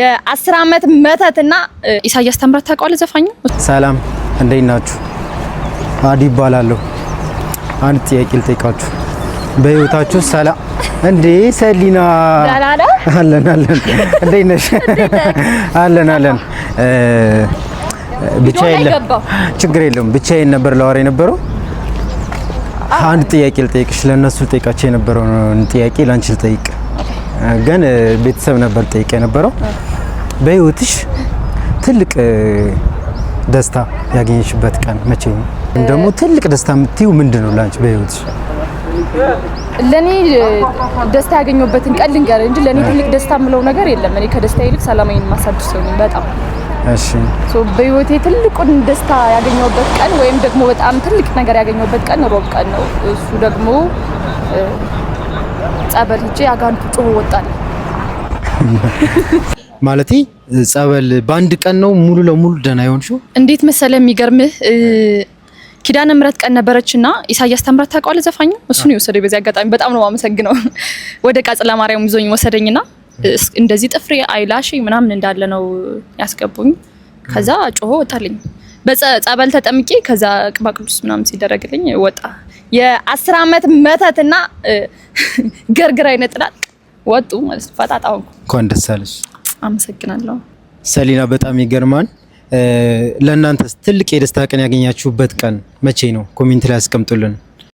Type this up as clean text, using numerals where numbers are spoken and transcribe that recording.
የ10 አመት መተትና ኢሳያስ ተምራት ታውቀዋለህ? ዘፋኝ ሰላም እንዴት ናችሁ? አዲ ይባላለሁ። አንድ ጥያቄ ልጠይቃችሁ። በህይወታችሁ ሰላም እንዴ? ሰሊና አለን እንዴት ነሽ? አለን ብቻዬን ችግር የለውም። ብቻዬን ነበር ላወራ የነበረው። አንድ ጥያቄ ልጠይቅሽ። ለነሱ ልጠይቃቸው የነበረው ጥያቄ ላንቺ ልጠይቅ ግን ቤተሰብ ነበር ጠይቄ የነበረው። በህይወትሽ ትልቅ ደስታ ያገኘሽበት ቀን መቼ ነው? ደግሞ ትልቅ ደስታ የምትይው ምንድነው ላንቺ በህይወትሽ? ለኔ ደስታ ያገኘሁበትን ቀን ልንገር እንጂ ለኔ ትልቅ ደስታ የምለው ነገር የለም። እኔ ከደስታ ይልቅ ሰላማዊን ማሳደድ ሰው ነኝ በጣም። እሺ በህይወቴ ትልቁን ደስታ ያገኘሁበት ቀን ወይም ደግሞ በጣም ትልቅ ነገር ያገኘሁበት ቀን ሮብ ቀን ነው። እሱ ደግሞ ጸበል ሂጄ አጋንቱ ጮሆ ወጣል። ማለቴ ጸበል በአንድ ቀን ነው ሙሉ ለሙሉ ደህና ይሆንሽው? እንዴት መሰለ የሚገርምህ ኪዳነ ምህረት ቀን ነበረችና ኢሳያስ ተምራት ታውቀዋለህ? ዘፋኝ እሱ ነው የወሰደኝ። በዚህ አጋጣሚ በጣም ነው የማመሰግነው። ወደ ቃጽላ ማርያም ይዞኝ ወሰደኝና እንደዚህ ጥፍሬ አይላሽ ምናምን እንዳለ ነው ያስገቡኝ። ከዛ ጮሆ ወጣልኝ። በጸበል ተጠምቄ ከዛ ቅባ ቅዱስ ምናምን ሲደረግልኝ ወጣ። የ10 አመት መተትና ገርግራ ይነጥላል ወጡ ማለት ፈጣጣው። እንኳን ደስ አለሽ። አመሰግናለሁ ሰሊና። በጣም ይገርማል። ለእናንተስ ትልቅ የደስታ ቀን ያገኛችሁበት ቀን መቼ ነው? ኮሜንት ላይ አስቀምጡልን።